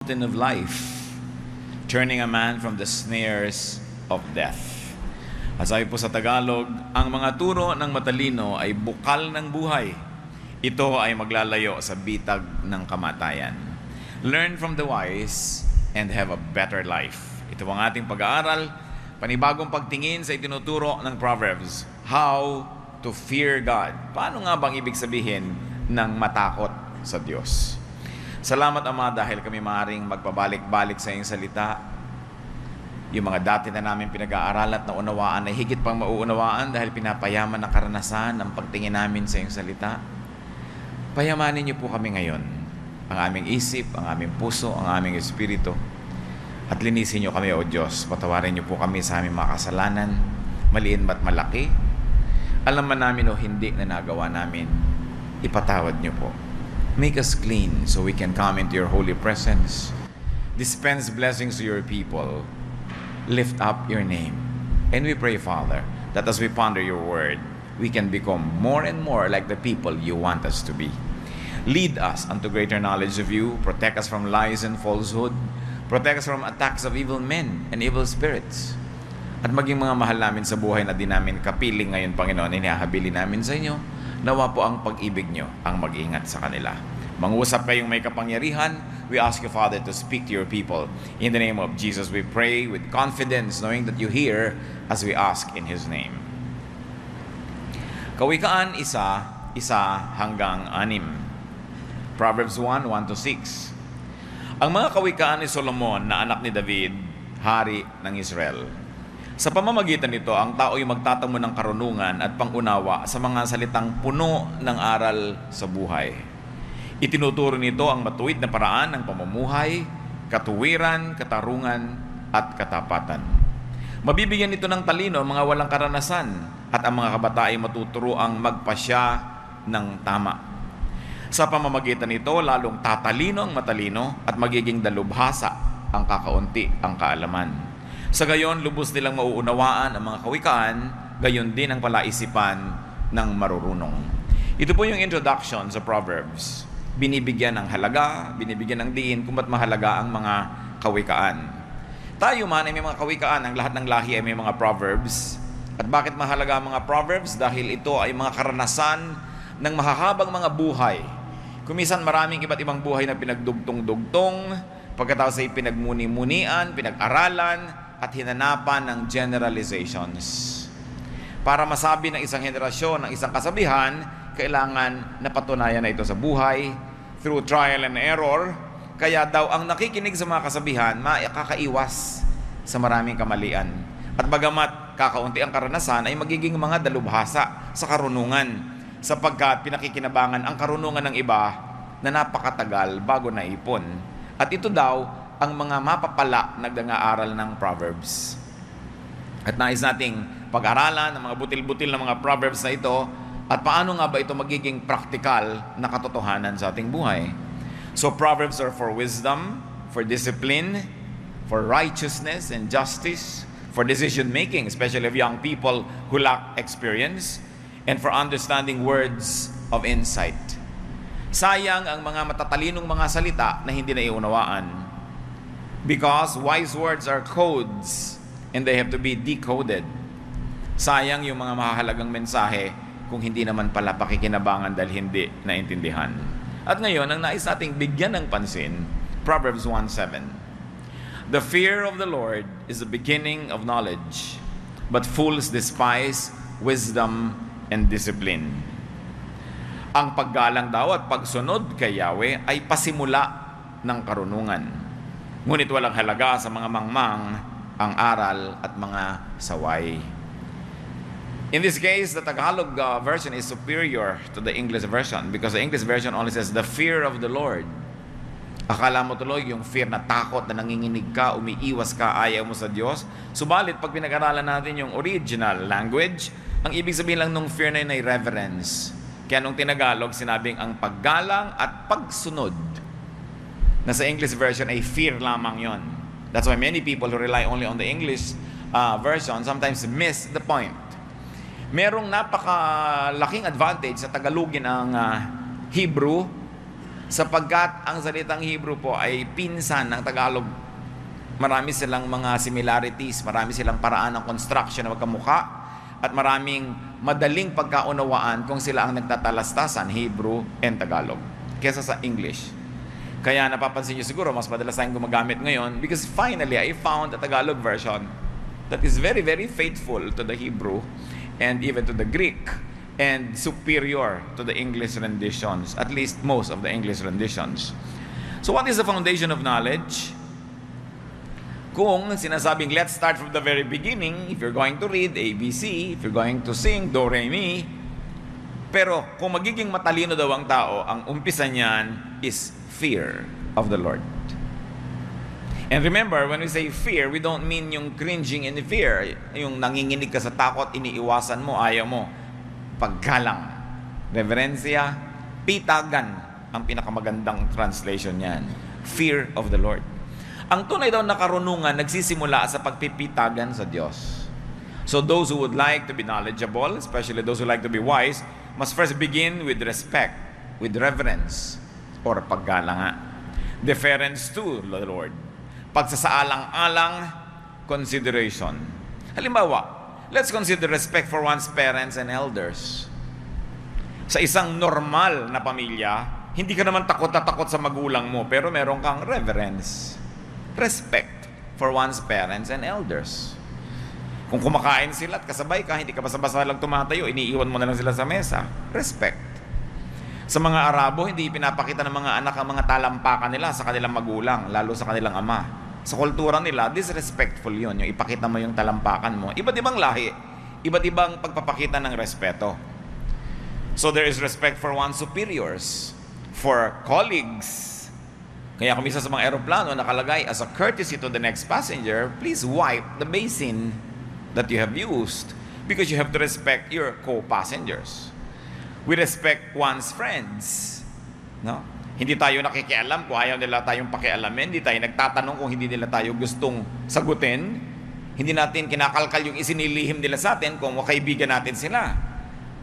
fountain of life, turning a man from the snares of death. At sabi po sa Tagalog, ang mga turo ng matalino ay bukal ng buhay. Ito ay maglalayo sa bitag ng kamatayan. Learn from the wise and have a better life. Ito ang ating pag-aaral, panibagong pagtingin sa itinuturo ng Proverbs. How to fear God. Paano nga bang ibig sabihin ng matakot sa Diyos? Salamat, Ama, dahil kami maaaring magpabalik-balik sa iyong salita. Yung mga dati na namin pinag-aaral at naunawaan ay higit pang mauunawaan dahil pinapayaman ng karanasan ang pagtingin namin sa iyong salita. Payamanin niyo po kami ngayon, ang aming isip, ang aming puso, ang aming espiritu. At linisin niyo kami, O Diyos. Patawarin niyo po kami sa aming mga kasalanan, maliit ba't malaki. Alam man namin o hindi na nagawa namin, ipatawad niyo po. Make us clean so we can come into your holy presence. Dispense blessings to your people. Lift up your name. And we pray, Father, that as we ponder your word, we can become more and more like the people you want us to be. Lead us unto greater knowledge of you. Protect us from lies and falsehood. Protect us from attacks of evil men and evil spirits. At maging mga mahal namin sa buhay na di namin kapiling ngayon, Panginoon, inihahabili namin sa inyo. Nawa po ang pag-ibig nyo ang mag-ingat sa kanila. Mangusap kayong may kapangyarihan. We ask you, Father, to speak to your people. In the name of Jesus, we pray with confidence, knowing that you hear as we ask in His name. Kawikaan 1:1-6. Proverbs 1:1-6. Ang mga kawikaan ni Solomon na anak ni David, hari ng Israel. Sa pamamagitan nito, ang tao ay magtatamo ng karunungan at pangunawa sa mga salitang puno ng aral sa buhay. Itinuturo nito ang matuwid na paraan ng pamumuhay, katuwiran, katarungan, at katapatan. Mabibigyan nito ng talino ang mga walang karanasan at ang mga kabataan ay matuturo ang magpasya ng tama. Sa pamamagitan nito, lalong tatalino ang matalino at magiging dalubhasa ang kakaunti ang kaalaman. Sa gayon, lubos nilang mauunawaan ang mga kawikaan, gayon din ang palaisipan ng marurunong. Ito po yung introduction sa Proverbs. Binibigyan ng halaga, binibigyan ng diin kung ba't mahalaga ang mga kawikaan. Tayo man ay may mga kawikaan, ang lahat ng lahi ay may mga Proverbs. At bakit mahalaga ang mga Proverbs? Dahil ito ay mga karanasan ng mahahabang mga buhay. Kumisan maraming iba't ibang buhay na pinagdugtong-dugtong, pagkatapos ay pinagmuni-munian, pinag-aralan, at hinanapan ng generalizations. Para masabi ng isang henerasyon, ng isang kasabihan, kailangan napatunayan na ito sa buhay through trial and error. Kaya daw ang nakikinig sa mga kasabihan, makakaiwas sa maraming kamalian. At bagamat kakaunti ang karanasan, ay magiging mga dalubhasa sa karunungan, sapagkat pinakikinabangan ang karunungan ng iba na napakatagal bago naipon. At ito daw ang mga mapapala nagdanga-aral ng Proverbs. At nais nating pag-aralan ang mga butil-butil na mga Proverbs na ito at paano nga ba ito magiging praktikal na katotohanan sa ating buhay. So Proverbs are for wisdom, for discipline, for righteousness and justice, for decision-making, especially of young people who lack experience, and for understanding words of insight. Sayang ang mga matatalinong mga salita na hindi na iunawaan. Because wise words are codes and they have to be decoded. Sayang yung mga mahalagang mensahe kung hindi naman pala pakikinabangan dahil hindi naintindihan. At ngayon, ang nais nating bigyan ng pansin, Proverbs 1:7. The fear of the Lord is the beginning of knowledge, but fools despise wisdom and discipline. Ang paggalang daw at pagsunod kay Yahweh ay pasimula ng karunungan. Ngunit walang halaga sa mga mangmang ang aral at mga saway. In this case, the Tagalog version is superior to the English version because the English version only says, the fear of the Lord. Akala mo tuloy yung fear na takot na nanginginig ka, umiiwas ka, ayaw mo sa Diyos. Subalit, pag pinag-aralan natin yung original language, ang ibig sabihin lang nung fear na yun ay reverence. Kaya nung tinagalog, sinabing ang paggalang at pagsunod. Na sa English version ay fear lamang yon. That's why many people who rely only on the English version sometimes miss the point. Merong napakalaking advantage sa Tagalogin ang Hebrew Sapagkat ang salitang Hebrew po ay pinsan ng Tagalog. Marami silang mga similarities, marami silang paraan ng construction na magkamukha, at maraming madaling pagkaunawaan kung sila ang nagtatalastasan, Hebrew and Tagalog, kesa sa English. Kaya napapansin nyo siguro, mas madalas tayong gumagamit ngayon because finally, I found a Tagalog version that is very, very faithful to the Hebrew and even to the Greek, and superior to the English renditions, at least most of the English renditions. So what is the foundation of knowledge? Kung sinasabing, let's start from the very beginning, if you're going to read ABC, if you're going to sing Do, Re, Mi, pero kung magiging matalino daw ang tao, ang umpisa niyan is fear of the Lord. And remember, when we say fear, we don't mean yung cringing in fear, yung nanginginig ka sa takot, iniiwasan mo, ayaw mo. Paggalang, reverensya, pitagan, ang pinakamagandang translation niyan. Fear of the Lord. Ang tunay daw na karunungan nagsisimula sa pagpipitagan sa Diyos. So those who would like to be knowledgeable, especially those who like to be wise, must first begin with respect, with reverence, or paggalang. Deference to the Lord. Pagsasaalang-alang, consideration. Halimbawa, let's consider respect for one's parents and elders. Sa isang normal na pamilya, hindi ka naman takot na takot sa magulang mo, pero meron kang reverence. Respect for one's parents and elders. Kung kumakain sila at kasabay ka, hindi ka basta-basta lang tumatayo, iniiwan mo na lang sila sa mesa. Respect. Sa mga Arabo, hindi pinapakita ng mga anak ang mga talampakan nila sa kanilang magulang, lalo sa kanilang ama. Sa kultura nila, disrespectful yun, yung ipakita mo yung talampakan mo. Iba't ibang lahi, iba't ibang pagpapakita ng respeto. So there is respect for one's superiors, for colleagues. Kaya kung isa sa mga aeroplano nakalagay, as a courtesy to the next passenger, please wipe the basin that you have used, because you have to respect your co-passengers. We respect one's friends. No? Hindi tayo nakikialam kung ayaw nila tayong pakialamin. Hindi tayo nagtatanong kung hindi nila tayo gustong sagutin. Hindi natin kinakalkal yung isinilihim nila sa atin kung kaibigan natin sila.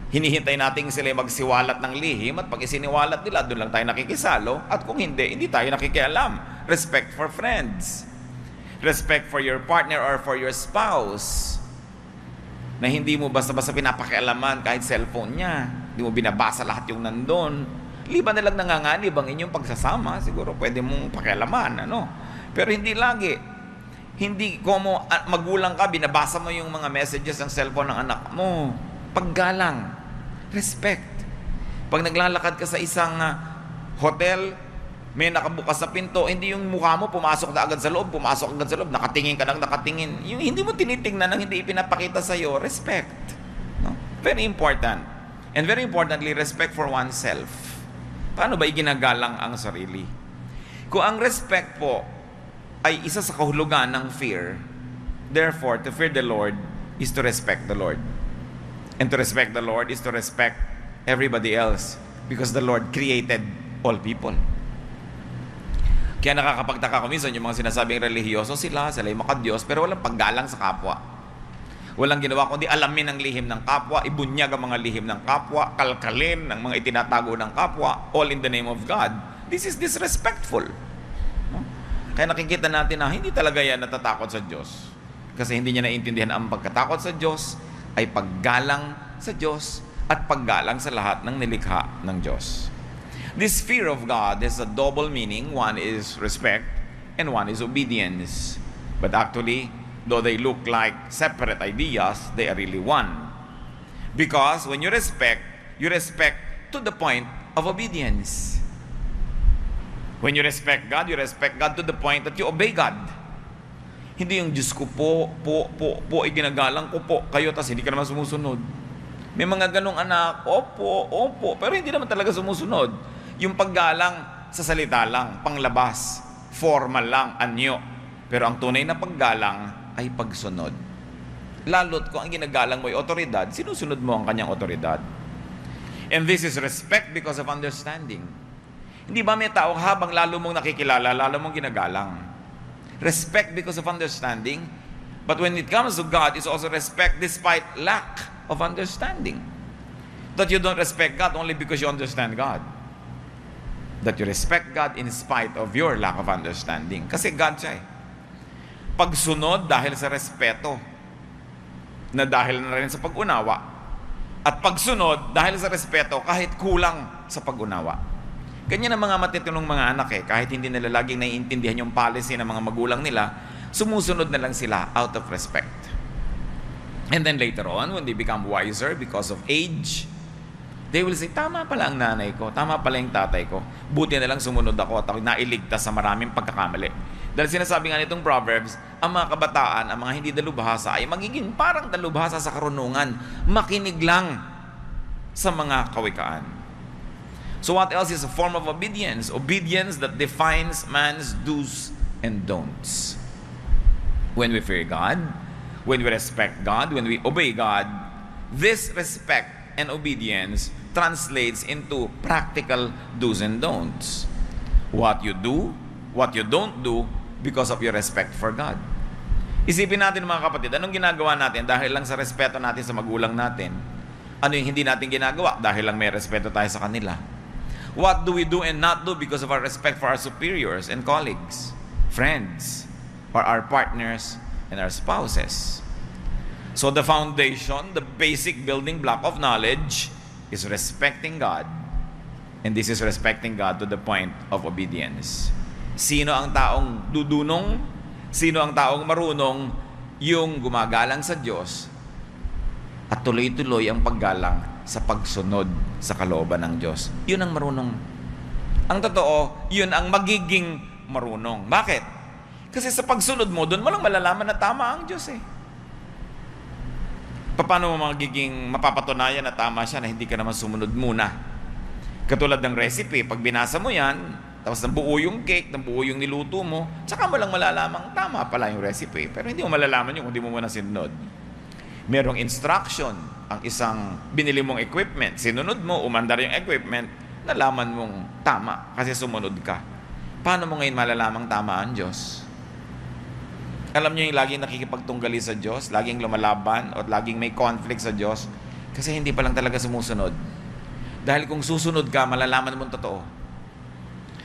Hinihintay natin sila magsiwalat ng lihim, at pag isiniwalat nila, doon lang tayo nakikisalo. At kung hindi, hindi tayo nakikialam. Respect for friends. Respect for your partner or for your spouse. Na hindi mo basta-basta pinapakialaman kahit cellphone niya. Hindi mo binabasa lahat yung nandun. Liban na lang nanganganib ang inyong pagsasama, siguro pwede mong pakialaman, ano? Pero hindi lagi. Hindi como magulang ka, binabasa mo yung mga messages ng cellphone ng anak mo. Paggalang, respect. Pag naglalakad ka sa isang hotel, may nakabukas sa pinto, hindi yung mukha mo pumasok na agad sa loob, nakatingin ka nang nakatingin. Yung hindi mo tinitingnan ng hindi ipinapakita sa iyo, respect. No? Very important. And very importantly, respect for oneself. Paano ba iginagalang ang sarili? Kung ang respect po ay isa sa kahulugan ng fear, therefore, to fear the Lord is to respect the Lord. And to respect the Lord is to respect everybody else, because the Lord created all people. Kaya nakakapagtaka ko minsan yung mga sinasabing relihiyoso sila yung makadiyos, pero walang paggalang sa kapwa. Walang ginawa kundi alamin ang lihim ng kapwa, ibunyag ang mga lihim ng kapwa, kalkalin ang mga itinatago ng kapwa, all in the name of God. This is disrespectful. No? Kaya nakikita natin na hindi talaga yan natatakot sa Diyos. Kasi hindi niya naiintindihan ang pagkatakot sa Diyos ay paggalang sa Diyos at paggalang sa lahat ng nilikha ng Diyos. This fear of God has a double meaning. One is respect and one is obedience. But actually, though they look like separate ideas, they are really one. Because when you respect to the point of obedience. When you respect God to the point that you obey God. Hindi yung Diyos ko po, iginagalang ko po kayo, tas hindi ka naman sumusunod. May mga ganong anak, opo, pero hindi naman talaga sumusunod. Yung paggalang sa salita lang, panglabas, formal lang, anyo. Pero ang tunay na paggalang ay pagsunod. Lalo't kung ang ginagalang mo ay otoridad, sinusunod mo ang kanyang otoridad. And this is respect because of understanding. Hindi ba may tao habang lalo mong nakikilala, lalo mong ginagalang? Respect because of understanding. But when it comes to God, it's also respect despite lack of understanding. That you don't respect God only because you understand God. That you respect God in spite of your lack of understanding. Kasi God siya eh. Pagsunod dahil sa respeto, na dahil na rin sa pag-unawa. At pagsunod dahil sa respeto kahit kulang sa pag-unawa. Ganyan ang mga matitinong mga anak eh. Kahit hindi nila laging naiintindihan yung policy ng mga magulang nila, sumusunod na lang sila out of respect. And then later on, when they become wiser because of age, they will say, tama pala ang nanay ko, tama pala yung tatay ko. Buti na lang sumunod ako at ako nailigtas sa maraming pagkakamali. Dahil sinasabi nga nitong Proverbs, ang mga kabataan, ang mga hindi dalubhasa ay magiging parang dalubhasa sa karunungan. Makinig lang sa mga kawikaan. So what else is a form of obedience? Obedience that defines man's do's and don'ts. When we fear God, when we respect God, when we obey God, this respect and obedience translates into practical do's and don'ts. What you do, what you don't do because of your respect for God. Isipin natin mga kapatid, anong ginagawa natin dahil lang sa respeto natin sa magulang natin? Ano yung hindi natin ginagawa dahil lang may respeto tayo sa kanila? What do we do and not do because of our respect for our superiors and colleagues, friends, or our partners and our spouses? So the foundation, the basic building block of knowledge is respecting God. And this is respecting God to the point of obedience. Sino ang taong dudunong? Sino ang taong marunong? Yung gumagalang sa Diyos at tuloy-tuloy ang paggalang sa pagsunod sa kalooban ng Diyos. Yun ang marunong. Ang totoo, yun ang magiging marunong. Bakit? Kasi sa pagsunod mo, doon mo lang malalaman na tama ang Diyos eh. Paano mo magiging mapapatunayan na tama siya na hindi ka naman sumunod muna? Katulad ng recipe, pag binasa mo yan, tapos nabuo yung cake, nabuo yung niluto mo, tsaka mo lang malalamang tama pala yung recipe. Pero hindi mo malalaman yun kung hindi mo muna sinunod. Merong instruction ang isang binili mong equipment. Sinunod mo, umandar yung equipment, nalaman mong tama kasi sumunod ka. Paano mo ngayon malalamang tama ang Diyos? Alam niyo yung laging nakikipagtunggali sa Diyos, laging lumalaban, o laging may conflict sa Diyos, kasi hindi pa lang talaga sumusunod. Dahil kung susunod ka, malalaman mo totoo.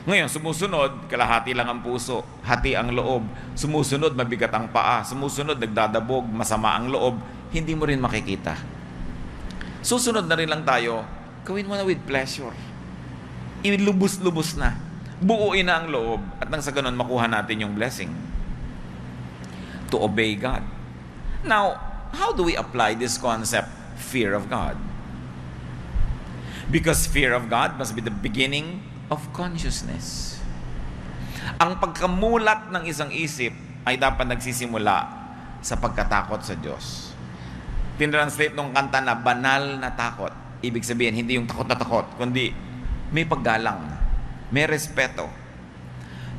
Ngayon, sumusunod, kalahati lang ang puso, hati ang loob. Sumusunod, mabigat ang paa. Sumusunod, nagdadabog, masama ang loob. Hindi mo rin makikita. Susunod na rin lang tayo, gawin mo na with pleasure. Ilubos-lubos na. Buuin na ang loob at nang sa ganun makuha natin yung blessing. To obey God. Now, how do we apply this concept, fear of God? Because fear of God must be the beginning of consciousness. Ang pagkamulat ng isang isip ay dapat nagsisimula sa pagkatakot sa Diyos. Tinranslate nung kanta na banal na takot. Ibig sabihin, hindi yung takot na takot, kundi may paggalang, may respeto.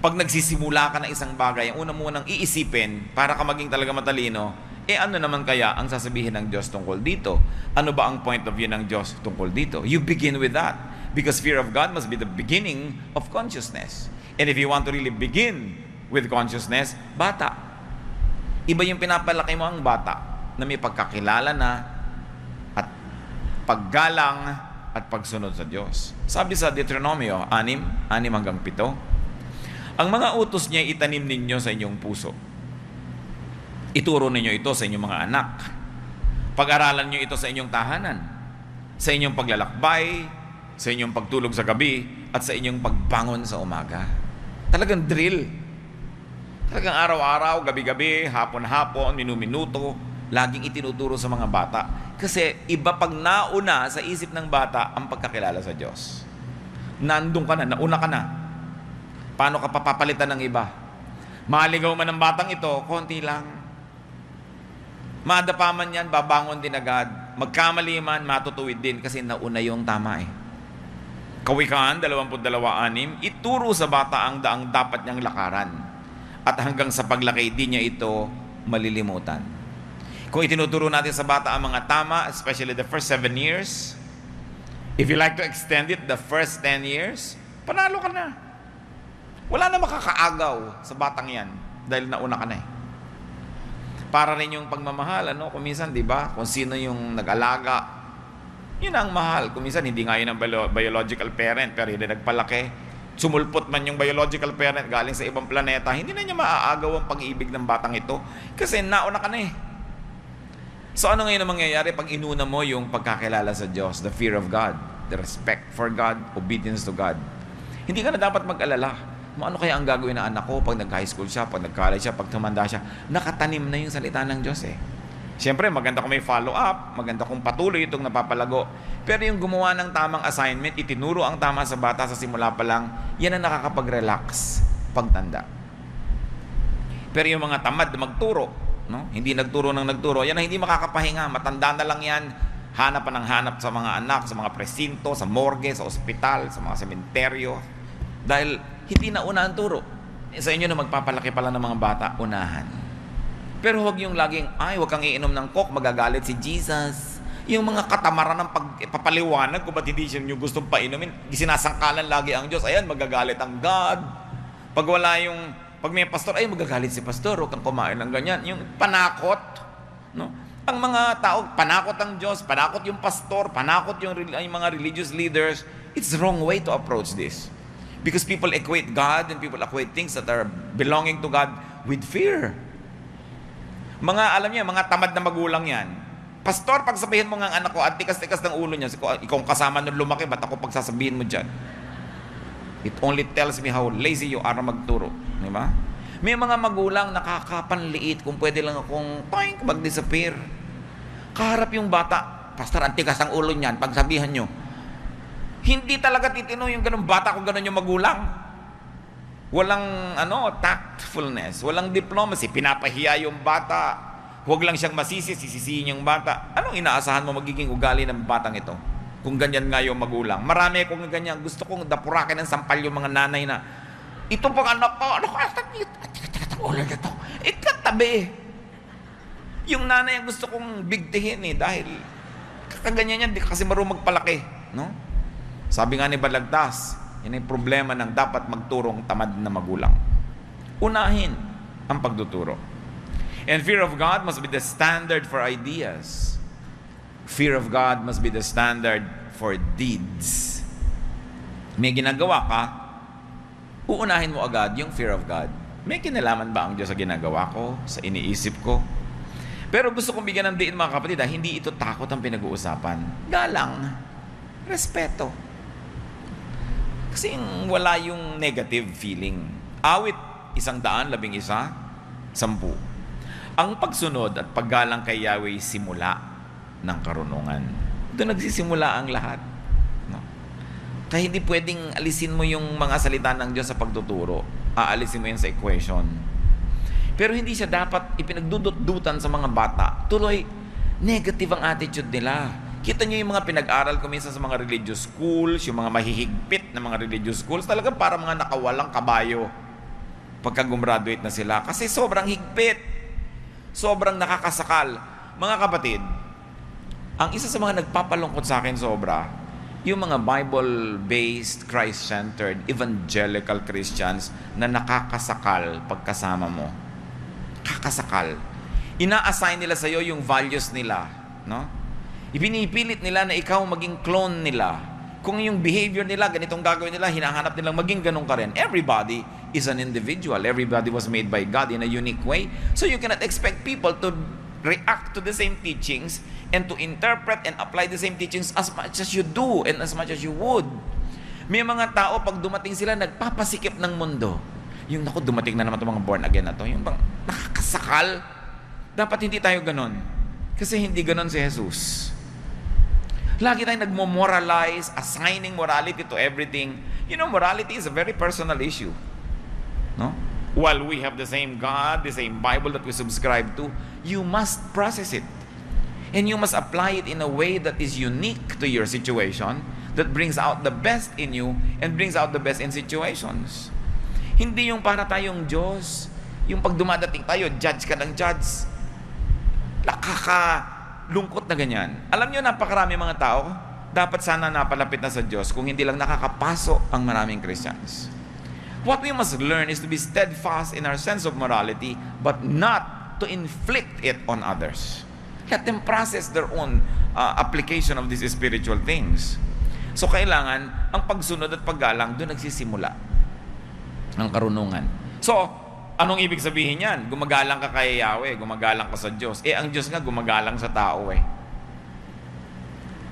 Pag nagsisimula ka ng isang bagay, ang una mo nang iisipin para ka maging talaga matalino, ano naman kaya ang sasabihin ng Diyos tungkol dito? Ano ba ang point of view ng Diyos tungkol dito? You begin with that. Because fear of God must be the beginning of consciousness. And if you want to really begin with consciousness, bata. Iba yung pinapalaki mo ang bata na may pagkakilala na at paggalang at pagsunod sa Diyos. Sabi sa Deuteronomio 6:7, ang mga utos niya itanim ninyo sa inyong puso. Ituro ninyo ito sa inyong mga anak. Pag-aralan nyo ito sa inyong tahanan, sa inyong paglalakbay, sa inyong pagtulog sa gabi, at sa inyong pagbangon sa umaga. Talagang drill. Talagang araw-araw, gabi-gabi, hapon-hapon, minu-minuto, laging itinuturo sa mga bata. Kasi iba pag nauna sa isip ng bata ang pagkakilala sa Diyos. Nandun ka na, nauna ka na. Paano ka papapalitan ng iba? Maligaw man ng batang ito, konti lang. Madapa man yan, babangon din agad. Magkamali man, matutuwid din kasi nauna yung tama eh. Kawikaan 22:6, ituro sa bata ang daang dapat niyang lakaran. At hanggang sa paglaki, di niya ito malilimutan. Kung itinuturo natin sa bata ang mga tama, especially the first 7 years, if you like to extend it, the first 10 years, panalo ka na. Wala na makakaagaw sa batang yan dahil nauna ka na eh. Para rin yung pagmamahal, kung minsan, di ba, kung sino yung nag-alaga, yun ang mahal. Kung minsan, hindi nga yun ang biological parent, pero yun ang nagpalaki. Sumulpot man yung biological parent galing sa ibang planeta, hindi na niya maaagaw ang pag-ibig ng batang ito kasi nauna ka na eh. So ano ngayon ang mangyayari pag inuna mo yung pagkakilala sa Diyos, the fear of God, the respect for God, obedience to God? Hindi ka na dapat mag-alala. Ano kaya ang gagawin ng anak ko pag nag-high school siya, pag nag-college siya, pag tumanda siya? Nakatanim na yung salita ng Diyos eh. Siyempre, maganda kung may follow-up, maganda kung patuloy itong napapalago. Pero yung gumawa ng tamang assignment, itinuro ang tama sa bata sa simula pa lang, yan ang nakakapag-relax pagtanda. Pero yung mga tamad na magturo, no? Hindi nagturo ng nagturo, yan ang hindi makakapahinga. Matanda na lang yan, hanap pa ng hanap sa mga anak, sa mga presinto, sa morgue, sa ospital, sa mga sementeryo. Dahil hindi na una ang turo. Sa inyo na magpapalaki pala ng mga bata, unahan. Pero huwag yung laging, huwag kang iinom ng coke, magagalit si Jesus. Yung mga katamaran ng pagpapaliwanag kung ba't hindi siya yung gustong painumin, sinasangkalan lagi ang Diyos. Ayan, magagalit ang God. Pag may pastor, magagalit si pastor, huwag kang kumain ng ganyan. Yung panakot, no? Ang mga tao, panakot ang Diyos, panakot yung pastor, panakot yung mga religious leaders. It's the wrong way to approach this. Because people equate God and people equate things that are belonging to God with fear. Alam niya, mga tamad na magulang yan. Pastor, pag sabihin mo nga anak ko, at tikas-tikas ng ulo niya, ikaw kasama nung lumaki, ba't ako pagsasabihin mo dyan? It only tells me how lazy you are magturo. Di ba? May mga magulang nakakapanliit kung pwede lang akong mag-disappear. Kaharap yung bata, Pastor, ang tikas ng ulo niyan, pagsabihan nyo. Hindi talaga titino yung ganun bata kung ganun yung magulang. Walang tactfulness, walang diplomacy, pinapahiya yung bata. Huwag lang siyang sisisihin yung bata. Anong inaasahan mo magiging ugali ng batang ito? Kung ganyan nga yung magulang. Marami kung ganyan, gusto kong dapurakin ng sampal yung mga nanay na, ito pang anak ko, ulo nito, ikatabi. Yung nanay ang gusto kong bigtihin dahil kaganyan yan, di kasi marunong magpalaki. No? Sabi nga ni Balagtas, yan ang problema ng dapat magturong tamad na magulang. Unahin ang pagtuturo. And fear of God must be the standard for ideas. Fear of God must be the standard for deeds. May ginagawa ka, uunahin mo agad yung fear of God. May kinalaman ba ang Diyos sa ginagawa ko, sa iniisip ko? Pero gusto kong bigyan ng diin mga kapatid, hindi ito takot ang pinag-uusapan. Galang, respeto. Kasi wala yung negative feeling. Awit 111, 10. Ang pagsunod at paggalang kay Yahweh simula ng karunungan. Doon nagsisimula ang lahat. No? Kaya hindi pwedeng alisin mo yung mga salita ng Diyos sa pagtuturo. Aalisin mo yan sa equation. Pero hindi siya dapat ipinagdudot-dutan sa mga bata. Tuloy, negative ang attitude nila. Kita niyo yung mga pinag-aral ko minsan sa mga religious schools, yung mga mahihigpit na mga religious schools, talaga para mga nakawalang kabayo pagka gumraduate na sila. Kasi sobrang higpit. Sobrang nakakasakal. Mga kapatid, ang isa sa mga nagpapalungkot sa akin sobra, yung mga Bible-based, Christ-centered, evangelical Christians na nakakasakal pagkasama mo. Kakasakal. Ina-assign nila sa iyo yung values nila. No? Ipinipilit nila na ikaw maging clone nila. Kung yung behavior nila, ganitong gagawin nila, hinahanap nilang maging ganun ka rin. Everybody is an individual. Everybody was made by God in a unique way. So you cannot expect people to react to the same teachings and to interpret and apply the same teachings as much as you do and as much as you would. May mga tao, pag dumating sila, nagpapasikip ng mundo. Yung, dumating na naman itong mga born again na to. Yung bang nakakasakal. Dapat hindi tayo ganun. Kasi hindi ganun si Jesus. Lagi tayong nagmo-moralize, assigning morality to everything. You know, morality is a very personal issue. No? While we have the same God, the same Bible that we subscribe to, you must process it. And you must apply it in a way that is unique to your situation, that brings out the best in you and brings out the best in situations. Hindi yung para tayong Diyos, yung pag dumadating tayo, judge ka ng judge. Lungkot na ganyan. Alam niyo, napakarami mga tao, dapat sana napalapit na sa Diyos kung hindi lang nakakapaso ang maraming Christians. What we must learn is to be steadfast in our sense of morality, but not to inflict it on others. Let them process their own application of these spiritual things. So kailangan, ang pagsunod at paggalang doon nagsisimula. Ang karunungan. So, anong ibig sabihin yan? Gumagalang ka kay Yahweh, gumagalang ka sa Diyos. Ang Diyos nga gumagalang sa tao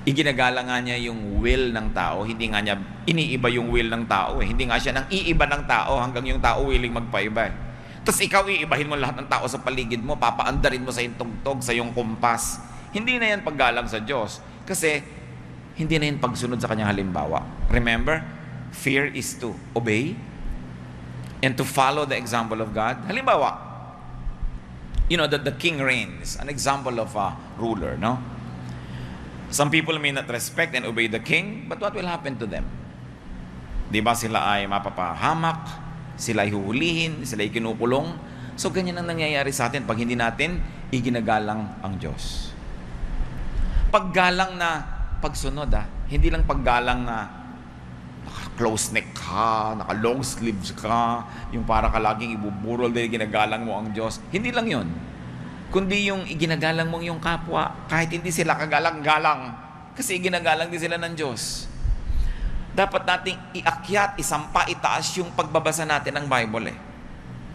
Iginagalang nga niya yung will ng tao, hindi nga niya iniiba yung will ng tao Hindi nga siya nang iiba ng tao hanggang yung tao willing magpaiba Tapos ikaw iibahin mo lahat ng tao sa paligid mo, papaandarin mo sa iyong tungtog, sa iyong kumpas. Hindi na yan paggalang sa Diyos. Kasi hindi na yan pagsunod sa kanyang halimbawa. Remember, fear is to obey and to follow the example of God. Halimbawa, the king reigns, an example of a ruler, no? Some people may not respect and obey the king, but what will happen to them? Di ba sila ay mapapahamak, sila ay huhulihin, sila ay kinukulong. So ganyan ang nangyayari sa atin pag hindi natin iginagalang ang Diyos. Paggalang na pagsunod, hindi lang paggalang na naka-close neck ka, naka-long sleeves ka, yung para ka laging ibuburol dahil ginagalang mo ang Diyos. Hindi lang yun. Kundi yung iginagalang mong yung kapwa, kahit hindi sila kagalang-galang, kasi iginagalang din sila ng Diyos. Dapat nating iakyat, isampa, itaas yung pagbabasa natin ng Bible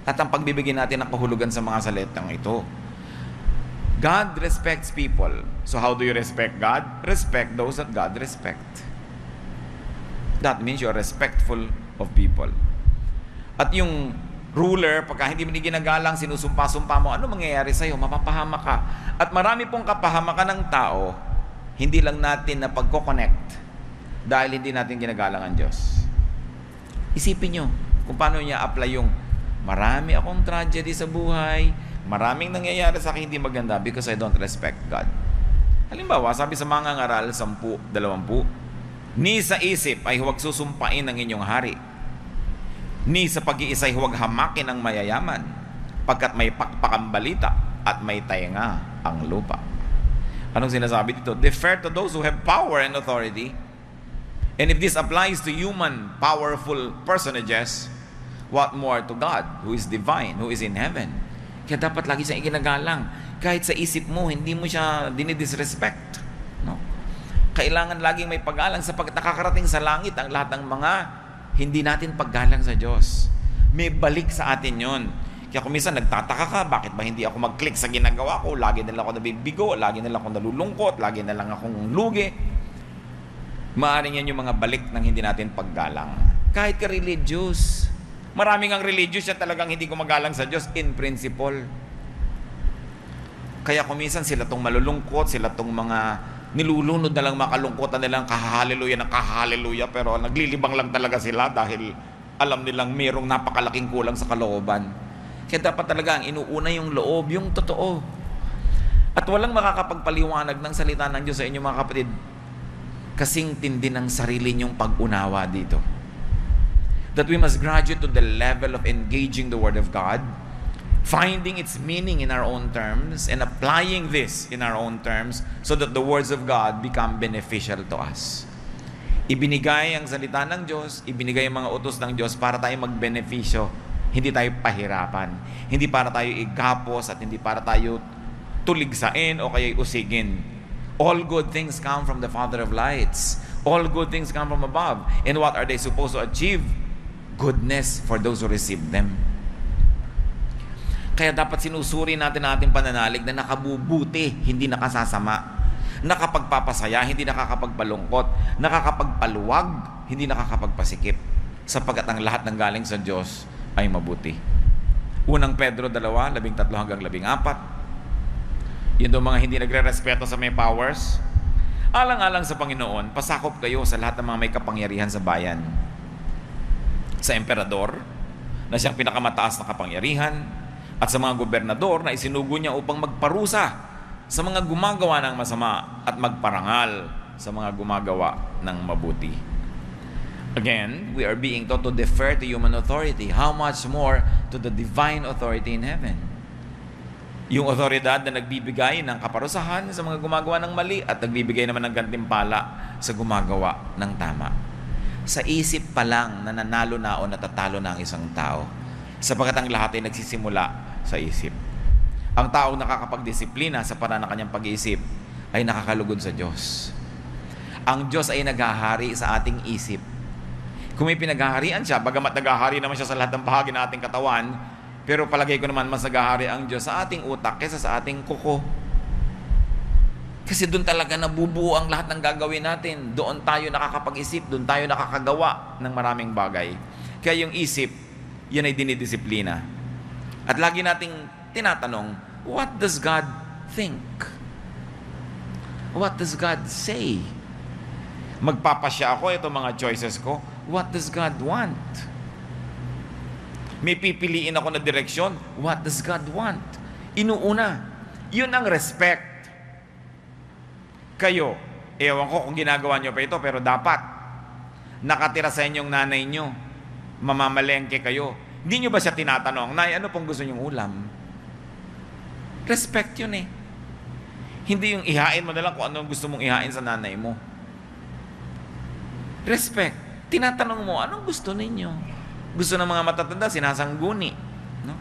At ang pagbibigyan natin ng kahulugan sa mga salitang ito. God respects people. So how do you respect God? Respect those that God respect. That means you're respectful of people. At yung ruler, pagka hindi mo ginagalang, sinusumpa-sumpa mo, ano mangyayari sa'yo? Mapapahamak ka. At marami pong kapahamakan ng tao, hindi lang natin na pagko-connect dahil hindi natin ginagalang ang Diyos. Isipin nyo kung paano niya apply yung marami akong tragedy sa buhay, maraming nangyayari sa akin hindi maganda because I don't respect God. Halimbawa, sabi sa mga ngaral 10, 20, ni sa isip ay huwag susumpain ng inyong hari, ni sa pag-iisay huwag hamakin ang mayayaman, pagkat may pakpakang balita at may tainga ang lupa. Anong sinasabi dito? Defer to those who have power and authority. And if this applies to human, powerful personages, what more to God, who is divine, who is in heaven? Kaya dapat lagi siyang iginagalang. Kahit sa isip mo, hindi mo siya dinidisrespect. No? Kailangan laging may pag-alang sapagkat nakakarating sa langit ang lahat ng mga hindi natin paggalang sa Diyos. May balik sa atin yon. Kaya kung minsan nagtataka ka, bakit ba hindi ako mag-click sa ginagawa ko? Lagi na lang ako nabibigo, lagi na lang ako nalulungkot, lagi na lang akong lugi. Maaaring yan yung mga balik ng hindi natin paggalang. Kahit ka religious. Maraming ang religious na talagang hindi gumagalang sa Diyos in principle. Kaya kung minsan sila tong malulungkot, sila tong mga nilulunod na lang makalungkotan nilang kahahaleluya, pero naglilibang lang talaga sila dahil alam nilang mayroong napakalaking kulang sa kalooban. Kaya dapat talaga ang inuuna yung loob, yung totoo. At walang makakapagpaliwanag ng salita ng Diyos sa inyo mga kapatid kasing tindi ng sarili niyong pag-unawa dito. That we must graduate to the level of engaging the Word of God, finding its meaning in our own terms, and applying this in our own terms so that the words of God become beneficial to us. Ibinigay ang salita ng Diyos, ibinigay ang mga utos ng Diyos para tayo magbenepisyo, hindi tayo pahirapan, hindi para tayo igapos at hindi para tayo tuligsain o kaya usigin. All good things come from the Father of lights. All good things come from above. And what are they supposed to achieve? Goodness for those who receive them. Kaya dapat sinusuri natin ang ating pananalig na nakabubuti, hindi nakasasama. Nakapagpapasaya, hindi nakakapagpalungkot. Nakakapagpaluwag, hindi nakakapagpasikip. Sapagkat ang lahat ng galing sa Diyos ay mabuti. Unang Pedro 2, 13 hanggang 14. Yun daw mga hindi nagre-respeto sa may powers. Alang-alang sa Panginoon, pasakop kayo sa lahat ng mga may kapangyarihan sa bayan. Sa emperador, na siyang pinakamataas na kapangyarihan, at sa mga gobernador na isinugo niya upang magparusa sa mga gumagawa ng masama at magparangal sa mga gumagawa ng mabuti. Again, we are being taught to defer to human authority. How much more to the divine authority in heaven? Yung otoridad na nagbibigay ng kaparusahan sa mga gumagawa ng mali at nagbibigay naman ng gantimpala sa gumagawa ng tama. Sa isip pa lang nananalo na o natatalo na ang isang tao. Sapagkat ang lahat ay nagsisimula sa isip. Ang taong nakakapagdisiplina sa paraan ng kanyang pag-iisip ay nakakalugod sa Diyos. Ang Diyos ay naghahari sa ating isip. Kung may pinaghaharian siya, bagamat naghahari naman siya sa lahat ng bahagi ng ating katawan, pero palagay ko naman mas naghahari ang Diyos sa ating utak kaysa sa ating kuko. Kasi doon talaga nabubuo ang lahat ng gagawin natin. Doon tayo nakakapag-isip, doon tayo nakakagawa ng maraming bagay. Kaya yung isip, yun ay dinidisiplina. At lagi nating tinatanong, what does God think? What does God say? Magpapasya ako, ito mga choices ko. What does God want? May pipiliin ako na direksyon. What does God want? Inuuna. Yun ang respect. Kayo, ewan ko kung ginagawa nyo pa ito, pero dapat nakatira sa inyong nanay nyo, mamamalengke kayo. Hindi nyo ba siya tinatanong, Nay, ano pong gusto nyong ulam? Respect yun eh. Hindi yung ihain mo na lang kung ano gusto mong ihain sa nanay mo. Respect. Tinatanong mo, anong gusto ninyo? Gusto ng mga matatanda, sinasangguni. No?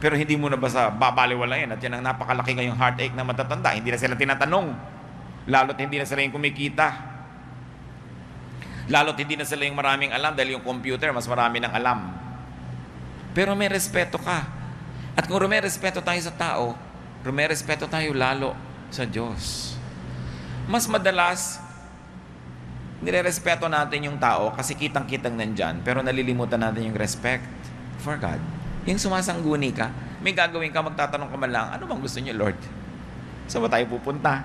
Pero hindi mo na ba sa babaliwalayan at yan ang napakalaki ngayong heartache na matatanda. Hindi na sila tinatanong. Lalo't hindi na sila yung kumikita. Lalo't hindi na sila yung maraming alam dahil yung computer, mas marami ng alam. Pero may respeto ka. At kung may respeto tayo sa tao, may respeto tayo lalo sa Diyos. Mas madalas, nire-respeto natin yung tao kasi kitang-kitang nandyan, pero nalilimutan natin yung respect for God. Yung sumasangguni ka, may gagawin ka, magtatanong ka man lang, ano bang gusto niyo, Lord? Saan ba tayo pupunta?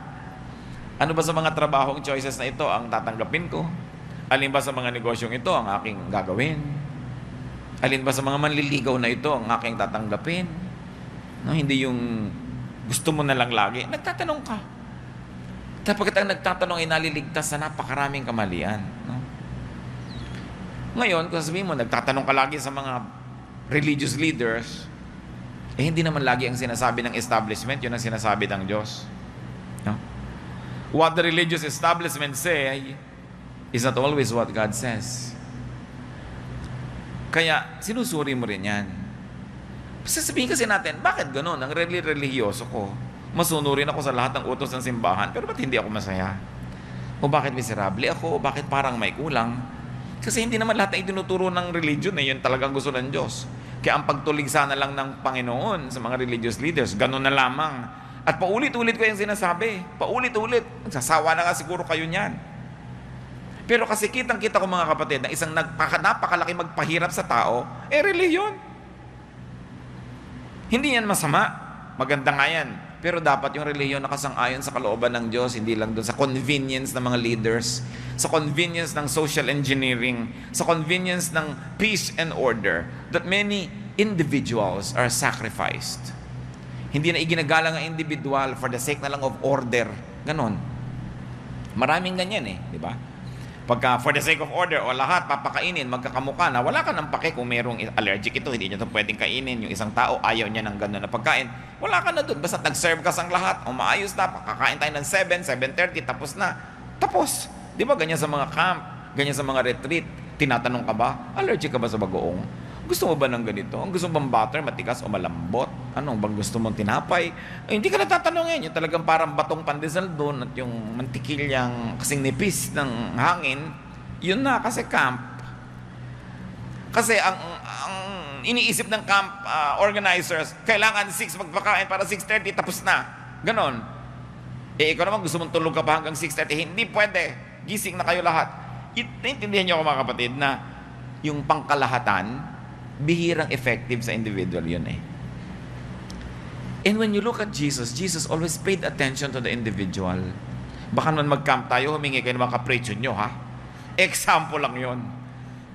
Ano ba sa mga trabahong choices na ito ang tatanggapin ko? Alin ba sa mga negosyong ito ang aking gagawin? Alin ba sa mga manliligaw na ito ang aking tatanggapin? No, hindi yung gusto mo na lang lagi. Nagtatanong ka. Kapag ang nagtatanong ay naliligtas sa napakaraming kamalian. No? Ngayon, kung sabihin mo, nagtatanong ka lagi sa mga religious leaders, hindi naman lagi ang sinasabi ng establishment, yun ang sinasabi ng Diyos. No? What the religious establishment say is not always what God says. Kaya, sinusuri mo rin yan. Sasabihin kasi natin, bakit ganun? Ang religyoso ko, masunurin ako sa lahat ng utos ng simbahan, pero ba't hindi ako masaya? O bakit miserable ako? O bakit parang may kulang? Kasi hindi naman lahat na itinuturo ng religion yun talagang gusto ng Diyos. Kaya ang pagtuligsa na lang ng Panginoon sa mga religious leaders, ganun na lamang. At paulit-ulit ko yung sinasabi. Paulit-ulit. Nagsasawa na nga siguro kayo niyan. Pero kasi kitang-kita ko mga kapatid na isang napakalaki magpahirap sa tao, relihiyon. Hindi yan masama. Maganda nga yan. Pero dapat yung relihiyon nakasang-ayon sa kalooban ng Diyos, hindi lang doon sa convenience ng mga leaders, sa convenience ng social engineering, sa convenience ng peace and order, that many individuals are sacrificed. Hindi na iginagalang ang individual for the sake na lang of order. Ganon. Maraming ganyan di ba? Pagka for the sake of order, o lahat papakainin, magkakamukha na, wala ka ng pake kung merong allergic ito, hindi nyo ito pwedeng kainin. Yung isang tao, ayaw niya ng gano'n na pagkain. Wala ka na doon. Basta nag-serve ka sang lahat. O maayos na, kakain tayo ng 7, 7:30, tapos na. Tapos. Di ba ganyan sa mga camp, ganyan sa mga retreat, tinatanong ka ba, allergic ka ba sa bagoong? Gusto mo ba ng ganito? Ang gusto bang butter, matigas o malambot? Anong bang gusto mong tinapay? Hindi ka natatanungin. Yung talagang parang batong pandesal doon at yung mantikilyang kasing nipis ng hangin, yun na kasi camp. Kasi ang iniisip ng camp organizers, kailangan 6 magpakain para 6:30 tapos na. Ganon. Ikaw naman gusto mong tulog ka pa hanggang 6:30. Hindi pwede. Gising na kayo lahat. Naintindihan niyo ako mga kapatid na yung pangkalahatan, bihirang effective sa individual yun And when you look at Jesus, Jesus always paid attention to the individual. Baka naman mag-camp tayo, humingi kayo ng mga kapretsyo nyo, ha? Example lang yun.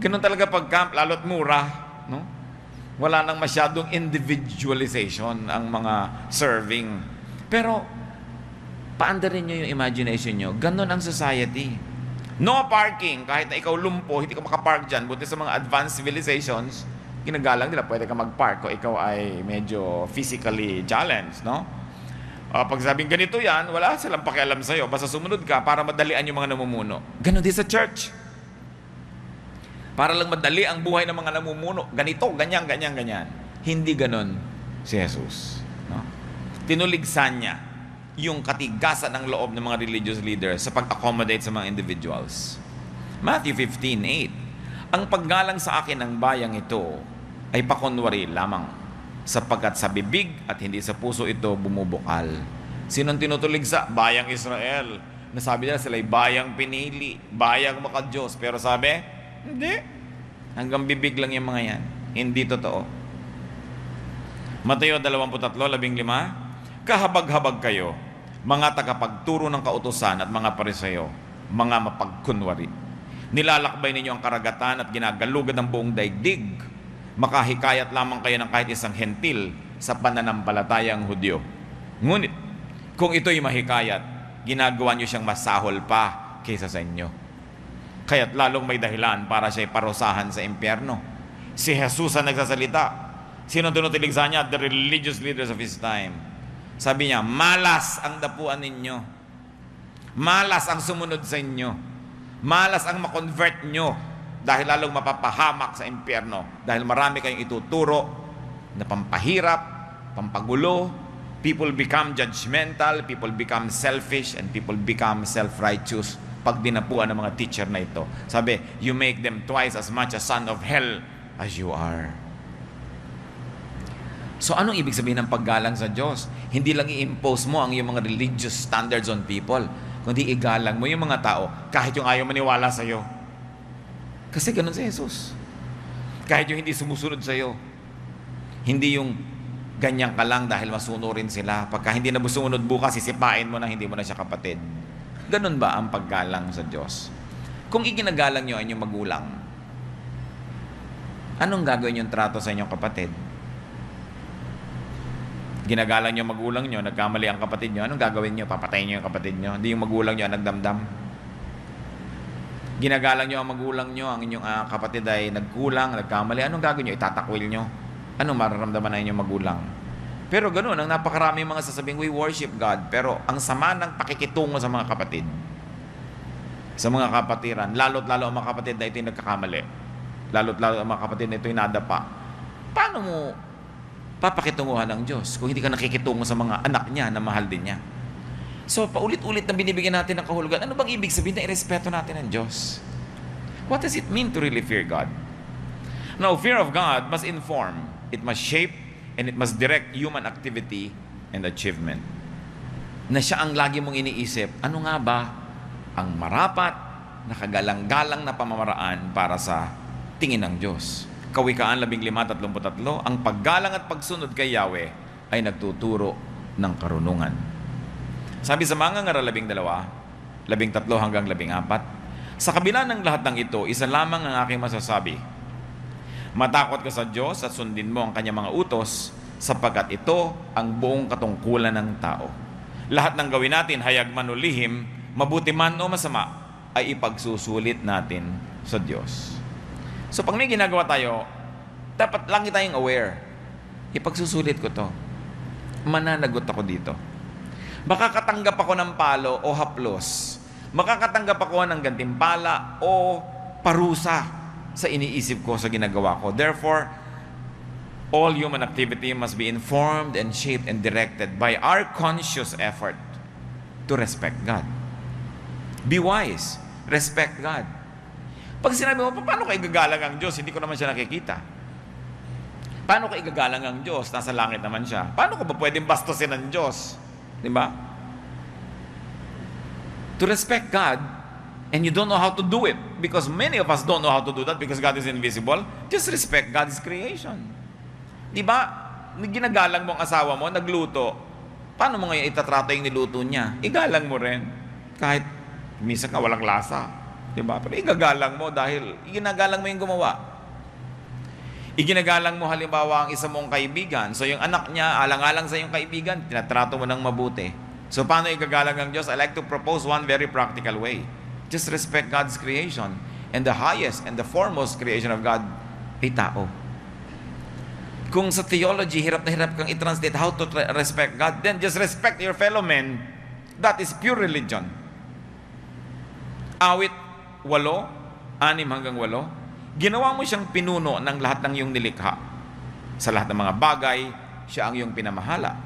Ganun talaga pag-camp, lalo't mura, no? Wala nang masyadong individualization ang mga serving. Pero, paandarin nyo yung imagination nyo. Ganun ang society. No parking, kahit na ikaw lumpo, hindi ka makapark dyan, buti sa mga advanced civilizations, ginagalang nila, pwede ka mag-park kung ikaw ay medyo physically challenged, no? Pag sabing ganito yan, wala silang pakialam sa'yo. Basta sumunod ka para madalian yung mga namumuno. Ganon din sa church. Para lang madali ang buhay ng mga namumuno. Ganito, ganyan, ganyan, ganyan. Hindi ganon si Jesus. No? Tinuligsan niya yung katigasan ng loob ng mga religious leaders sa pag-accommodate sa mga individuals. Matthew 15:8. Ang paggalang sa akin ng bayang ito ay pakunwari lamang, sapagkat sa bibig at hindi sa puso ito bumubukal. Sinong tinutulig sa bayang Israel? Nasabi nila sila'y bayang pinili, bayang makadiyos. Pero sabi, hindi. Hanggang bibig lang yung mga yan. Hindi totoo. Mateo 23:15, kahabag-habag kayo, mga tagapagturo ng kautusan at mga Pariseo, mga mapagkunwari. Nilalakbay ninyo ang karagatan at ginagalugad ang buong daigdig. Makahikayat lamang kayo ng kahit isang hentil sa pananampalatayang Hudyo. Ngunit, kung ito'y mahikayat, ginagawa nyo siyang masahol pa kaysa sa inyo. Kaya't lalong may dahilan para siya'y parusahan sa impyerno. Si Jesus ang nagsasalita. Sino tinutilig sa niya? The religious leaders of his time. Sabi niya, malas ang dapuan ninyo. Malas ang sumunod sa inyo. Malas ang makonvert nyo. Dahil lalong mapapahamak sa impyerno. Dahil marami kayong ituturo na pampahirap, pampagulo. People become judgmental, people become selfish, and people become self-righteous pag dinapuan ng mga teacher na ito. Sabi, you make them twice as much a son of hell as you are. So anong ibig sabihin ng paggalang sa Diyos? Hindi lang i-impose mo ang iyong mga religious standards on people, kundi igalang mo yung mga tao kahit yung ayaw maniwala sa iyo. Kasi ganun si Jesus. Kahit yung hindi sumusunod sa iyo. Hindi yung ganyan ka lang dahil masunurin sila. Pagka hindi na sumunod bukas, sisipain mo na hindi mo na siya kapatid. Ganun ba ang paggalang sa Diyos? Kung iginagalang nyo ang inyong magulang, anong gagawin yung trato sa inyong kapatid? Ginagalang nyo magulang nyo, nagkamali ang kapatid nyo, anong gagawin nyo? Papatayin nyo yung kapatid nyo? Hindi yung magulang nyo ang nagdamdam. Ginagalang nyo ang magulang nyo, ang inyong kapatid ay nagkulang, nagkamali, anong gagawin nyo? Itatakwil nyo? Anong mararamdaman na inyong magulang? Pero ganoon, ang napakarami mga sasabing, we worship God. Pero ang sama ng pakikitungo sa mga kapatid, sa mga kapatiran, lalo't-lalo ang mga kapatid na ito'y nagkakamali, lalo't-lalo ang mga kapatid na ito'y nadapa, paano mo papakitunguhan ng Diyos kung hindi ka nakikitungo sa mga anak niya na mahal din niya? So, paulit-ulit na binibigyan natin ng kahulugan. Ano bang ibig sabihin na irespeto natin ng Diyos? What does it mean to really fear God? Now, fear of God must inform, it must shape, and it must direct human activity and achievement. Na siya ang lagi mong iniisip, ano nga ba ang marapat, nakagalang-galang na pamamaraan para sa tingin ng Diyos? Kawikaan 15:33, ang paggalang at pagsunod kay Yahweh ay nagtuturo ng karunungan. Sabi sa mga ngaral 12, 13-14, sa kabila ng lahat ng ito, isa lamang ang aking masasabi. Matakot ka sa Diyos at sundin mo ang kanyang mga utos, sapagkat ito ang buong katungkulan ng tao. Lahat ng gawin natin, hayag man o lihim, mabuti man o masama, ay ipagsusulit natin sa Diyos. So pag may ginagawa tayo, dapat lang tayong aware. Ipagsusulit ko to. Mananagot ako dito. Makakatanggap ako ng palo o haplos. Makakatanggap ako ng gantimpala o parusa sa iniisip ko, sa ginagawa ko. Therefore, all human activity must be informed and shaped and directed by our conscious effort to respect God. Be wise. Respect God. Pag sinabi mo, paano ka igagalang ang Diyos? Hindi ko naman siya nakikita. Paano ka igagalang ang Diyos? Nasa langit naman siya. Paano ka ba pwedeng bastusin ng Diyos? Diba? To respect God, and you don't know how to do it, because many of us don't know how to do that because God is invisible, just respect God's creation. Diba? Ginagalang mo ang asawa mo, nagluto. Paano mo ngayon itatrato yung niluto niya? Igalang mo rin. Kahit minsan ka walang lasa. Diba? Pero igagalang mo dahil ginagalang mo yung gumawa. Iginagalang mo halimbawa ang isa mong kaibigan. So yung anak niya, alang-alang sa yung kaibigan, tinatrato mo ng mabuti. So paano igagalang ang Diyos? I like to propose one very practical way. Just respect God's creation. And the highest and the foremost creation of God ay tao. Kung sa theology, hirap na hirap kang i-translate how to respect God, then just respect your fellow men. That is pure religion. Awit 6:8, ginawa mo siyang pinuno ng lahat ng iyong nilikha. Sa lahat ng mga bagay, siya ang iyong pinamahala.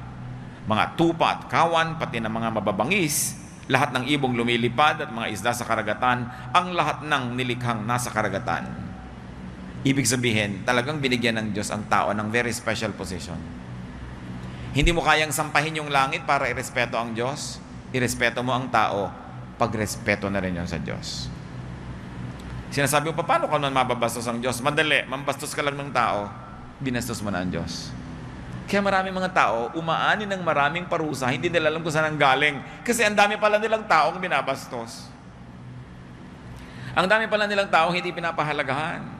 Mga tupa at kawan, pati ng mga mababangis, lahat ng ibong lumilipad at mga isda sa karagatan, ang lahat ng nilikhang nasa karagatan Ibig sabihin, talagang binigyan ng Diyos ang tao ng very special position. Hindi mo kayang sampahin yung langit para irespeto ang Diyos. Irespeto mo ang tao, pagrespeto na rin yun sa Diyos. Sinasabi mo, paano ka naman mababastos ang Diyos? Madali, mambastos ka lang ng tao, binastos mo na ang Diyos. Kaya maraming mga tao, umaani ng maraming parusa, hindi nila alam kung saan ang galing. Kasi ang dami pala nilang taong binabastos. Ang dami pala nilang taong hindi pinapahalagahan.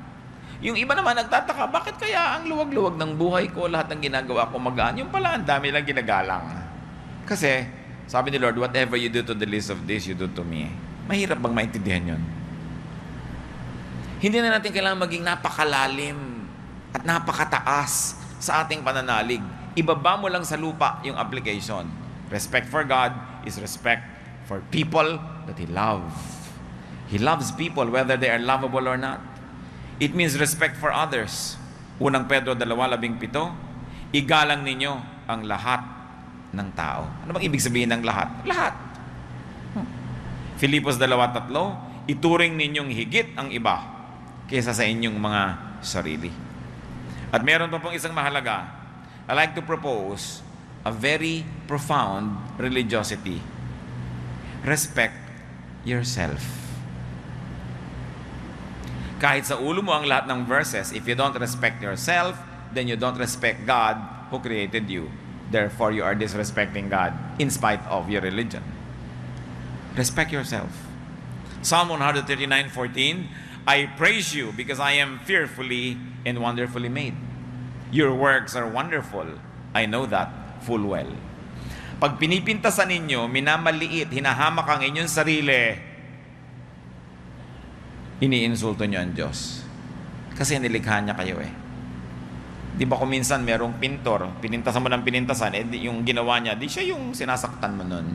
Yung iba naman nagtataka, bakit kaya ang luwag-luwag ng buhay ko, lahat ng ginagawa ko magaan? Yung pala, ang dami lang ginagalang. Kasi, sabi ni Lord, whatever you do to the least of this, you do to me. Mahirap bang maintindihan yun? Hindi na natin kailangan maging napakalalim at napakataas sa ating pananalig. Ibaba mo lang sa lupa yung application. Respect for God is respect for people that He loves. He loves people whether they are lovable or not. It means respect for others. Unang Pedro 2:17, igalang ninyo ang lahat ng tao. Ano bang ibig sabihin ng lahat? Lahat. Filipos 2:3, ituring ninyong higit ang iba kaysa sa inyong mga sarili. At meron pa pong isang mahalaga. I like to propose a very profound religiosity. Respect yourself. Kahit sa ulo mo ang lahat ng verses, if you don't respect yourself, then you don't respect God who created you. Therefore, you are disrespecting God in spite of your religion. Respect yourself. Psalm 139:14, I praise you because I am fearfully and wonderfully made. Your works are wonderful. I know that full well. Pag pinipintasan ninyo, minamaliit, hinahamak ang inyong sarili, iniinsulto nyo ang Diyos. Kasi nilikha niya kayo eh. Di ba kung minsan merong pintor, pinintasan mo ng pinintasan, yung ginawa niya, di siya yung sinasaktan mo nun.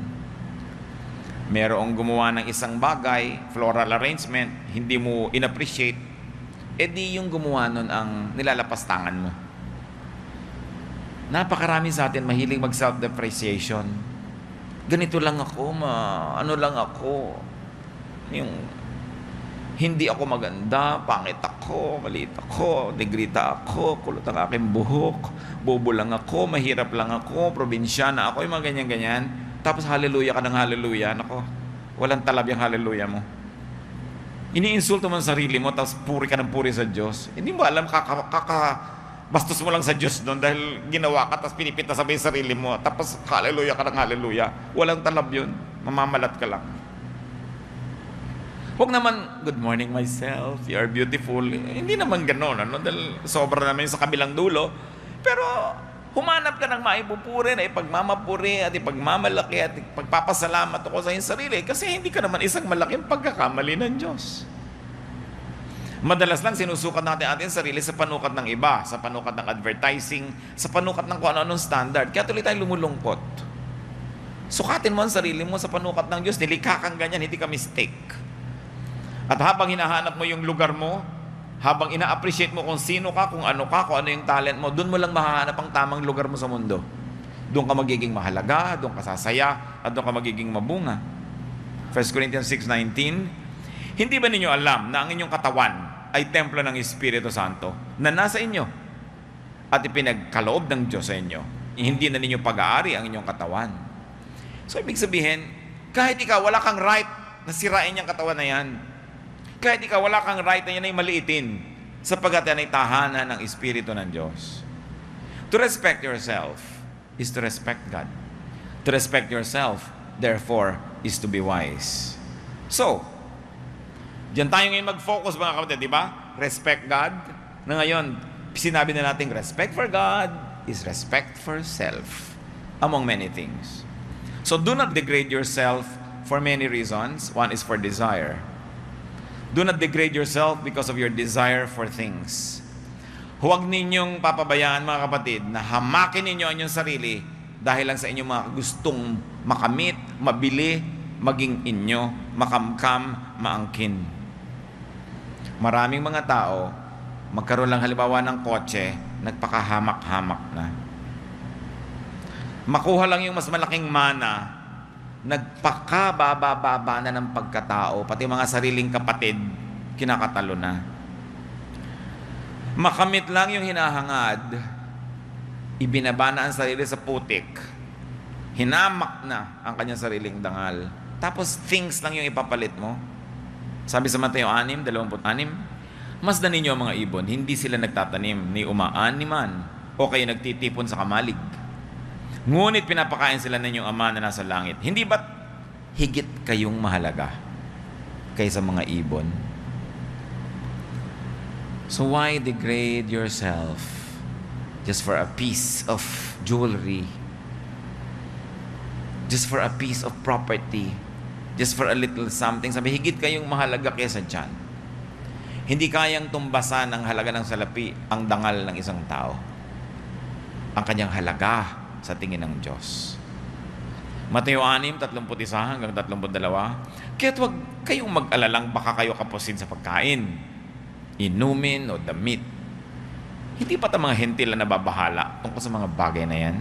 Merong gumawa ng isang bagay, floral arrangement, hindi mo inappreciate, di yung gumawa nun ang nilalapastangan mo. Napakarami sa atin mahiling mag self-depreciation. Ganito lang ako, ano lang ako. Yung hindi ako maganda, pangit ako, maliit ako, negrita ako, kulot ang aking buhok, bobo lang ako, mahirap lang ako, probinsyana ako, yung mga ganyan-ganyan. Tapos hallelujah ka ng hallelujah. Nako, walang talab yung hallelujah mo. Iniinsulto mo ang sarili mo, tapos puri ka ng puri sa Diyos. Hindi mo alam, bastos mo lang sa Diyos doon dahil ginawa ka, tapos pinipita sa yung sarili mo, tapos hallelujah ka ng hallelujah. Walang talab yun. Mamamalat ka lang. Huwag naman, good morning myself, you are beautiful. Hindi naman gano'n, ano? Dahil sobra naman sa kabilang dulo. Pero humanap ka ng maipupuri na ipagmamapuri at ipagmamalaki at ipagpapasalamat ako sa iyong sarili kasi hindi ka naman isang malaking pagkakamali ng Diyos. Madalas lang sinusukat natin ating sarili sa panukat ng iba, sa panukat ng advertising, sa panukat ng kung ano-anong standard. Kaya tuloy tayong lumulungkot. Sukatin mo ang sarili mo sa panukat ng Diyos. Nilikha kang ganyan, hindi ka mistake. At habang hinahanap mo yung lugar mo, habang ina-appreciate mo kung sino ka, kung ano yung talent mo, doon mo lang mahahanap ang tamang lugar mo sa mundo. Doon ka magiging mahalaga, doon ka sasaya, at doon ka magiging mabunga. 1 Corinthians 6:19, hindi ba ninyo alam na ang inyong katawan ay templo ng Espiritu Santo na nasa inyo at ipinagkaloob ng Diyos sa inyo? Hindi na ninyo pag-aari ang inyong katawan. So, ibig sabihin, kahit ikaw, wala kang right na sirain yung katawan na yan. Kahit ikaw, wala kang right na yan ay maliitin sapagkat yan ay tahanan ng Espiritu ng Diyos. To respect yourself is to respect God. To respect yourself, therefore, is to be wise. So, diyan tayo ngayon mag-focus mga kapatid, di ba? Respect God. Na ngayon, sinabi na natin, respect for God is respect for self, among many things. So, do not degrade yourself for many reasons. One is for desire. Do not degrade yourself because of your desire for things. Huwag ninyong papabayaan mga kapatid na hamakin ninyo ang inyong sarili dahil lang sa inyong mga gustong makamit, mabili, maging inyo, makamkam, maangkin. Maraming mga tao, magkaroon lang halimbawa ng kotse, nagpakahamak-hamak na. Makuha lang yung mas malaking mana, nagpakababa-baba na ng pagkatao, pati mga sariling kapatid, kinakatalo na. Makamit lang yung hinahangad, ibinaba na ang sarili sa putik, hinamak na ang kanyang sariling dangal, tapos things lang yung ipapalit mo. Sabi sa Mateo 6:26, masdan ninyo ang mga ibon, hindi sila nagtatanim, ni umaaniman, o kayo nagtitipon sa kamalig. Ngunit pinapakain sila ninyong Ama na nasa langit. Hindi ba't higit kayong mahalaga kaysa mga ibon? So why degrade yourself just for a piece of jewelry? Just for a piece of property? Just for a little something? Sabi, higit kayong mahalaga kaysa dyan. Hindi kayang tumbasan ang halaga ng salapi, ang dangal ng isang tao. Ang kanyang halaga sa tingin ng Diyos. Mateo 6:31-32. Kaya't huwag kayong mag-alalang baka kayo kapusin sa pagkain, inumin o damit. Hindi pa mga hentil na nababahala tungkol sa mga bagay na yan?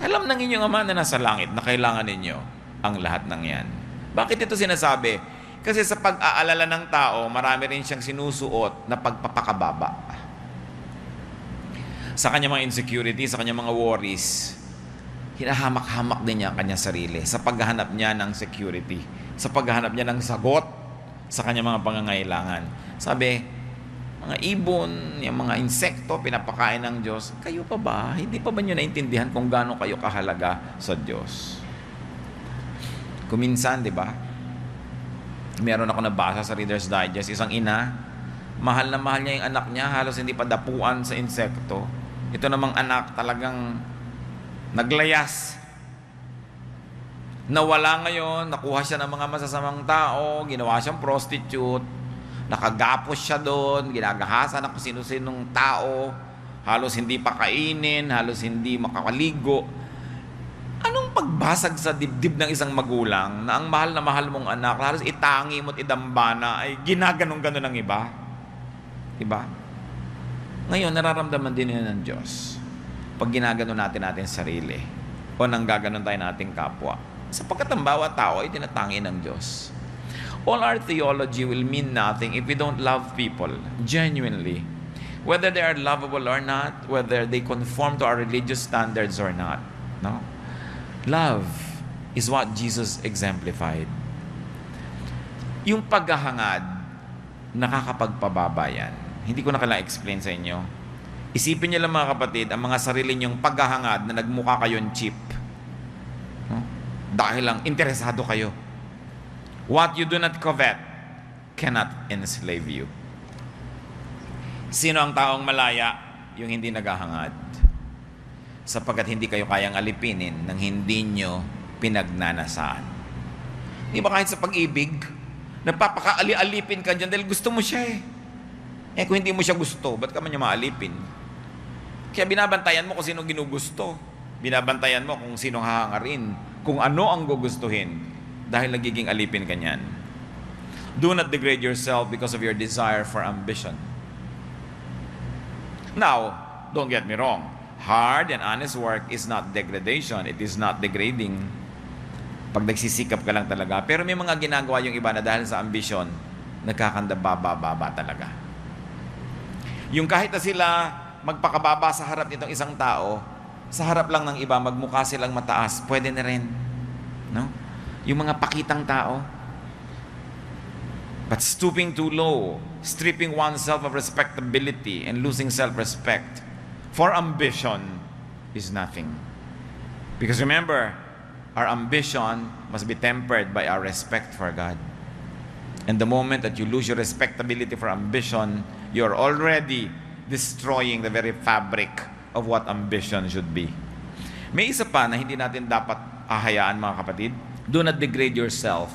Alam ng inyong Ama na nasa langit na kailangan ninyo ang lahat ng yan. Bakit ito sinasabi? Kasi sa pag-aalala ng tao, marami rin siyang sinusuot na pagpapakababa. Sa kanyang mga insecurity, sa kanyang mga worries, hinahamak-hamak din niya ang kanyang sarili sa paghahanap niya ng security, sa paghahanap niya ng sagot sa kanyang mga pangangailangan. Sabi, mga ibon, yung mga insekto, pinapakain ng Diyos. Kayo pa ba? Hindi pa ba nyo naintindihan kung gaano kayo kahalaga sa Diyos? Kuminsan, di ba? Meron ako nabasa sa Reader's Digest, isang ina, mahal na mahal niya yung anak niya, halos hindi pa dapuan sa insekto. Ito namang anak talagang naglayas. Nawala ngayon, nakuha siya ng mga masasamang tao, ginawa siyang prostitute, nakagapos siya doon, ginagahasan na kung sino-sinong tao, halos hindi pa kainin, halos hindi makakaligo. Anong pagbasag sa dibdib ng isang magulang na ang mahal na mahal mong anak, halos itangi mo't idambana, ay ginaganong-ganon ng iba? Diba? Ngayon, nararamdaman din yun ng Diyos pag ginaganon natin sarili o nang gaganon tayo nating kapwa. Sapagkat ang bawat tao ay tinatangi ng Diyos. All our theology will mean nothing if we don't love people genuinely. Whether they are lovable or not, whether they conform to our religious standards or not. No? Love is what Jesus exemplified. Yung paghahangad, nakakapagpababa yan. Hindi ko na kailangan explain sa inyo. Isipin niyo lang mga kapatid, ang mga sarili niyong paghahangad na nagmukha kayong cheap. No? Dahil lang interesado kayo. What you do not covet cannot enslave you. Sino ang taong malaya? Yung hindi naghahangad. Sapagkat hindi kayo kayang alipinin ng hindi nyo pinagnanasaan. Di ba kahit sa pag-ibig, nagpapakaali-alipin ka dyan dahil gusto mo siya eh. Eh kung hindi mo siya gusto, ba't ka man niya maalipin? Kaya binabantayan mo kung sino ginugusto. Binabantayan mo kung sino hahangarin. Kung ano ang gugustuhin. Dahil nagiging alipin ka niyan. Do not degrade yourself because of your desire for ambition. Now, don't get me wrong. Hard and honest work is not degradation. It is not degrading. Pag nagsisikap ka lang talaga. Pero may mga ginagawa yung iba na dahil sa ambisyon, nagkakandababa talaga. Yung kahit na sila magpakababa sa harap nitong isang tao, sa harap lang ng iba, magmukha silang mataas, pwede na rin. No? Yung mga pakitang tao. But stooping too low, stripping oneself of respectability and losing self-respect for ambition is nothing. Because remember, our ambition must be tempered by our respect for God. And the moment that you lose your respectability for ambition, you're already destroying the very fabric of what ambition should be. May isa pa na hindi natin dapat ahayaan mga kapatid. Do not degrade yourself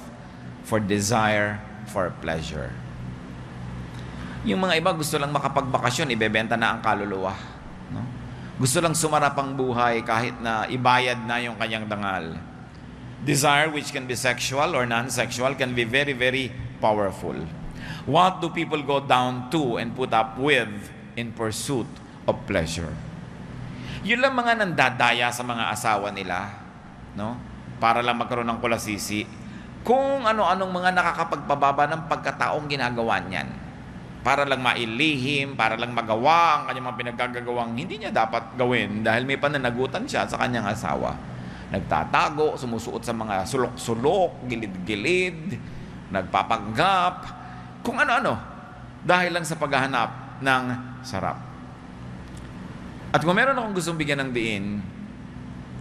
for desire for pleasure. Yung mga iba gusto lang makapagbakasyon, ibebenta na ang kaluluwa. No? Gusto lang sumarap ang buhay kahit na ibayad na yung kanyang dangal. Desire, which can be sexual or non-sexual, can be very, very powerful. What do people go down to and put up with in pursuit of pleasure? Yun lang mga nandadaya sa mga asawa nila, no? Para lang magkaroon ng kulasisi. Kung ano-anong mga nakakapagpababa ng pagkataong ginagawa niyan. para lang mailihim, para lang magawa ang kanyang mga pinaggagawang hindi niya dapat gawin dahil may pananagutan siya sa kanyang asawa. Nagtatago, sumusuot sa mga sulok-sulok, gilid-gilid, nagpapanggap, kung ano-ano, dahil lang sa paghahanap ng sarap. At kung meron akong gustong bigyan ng diin,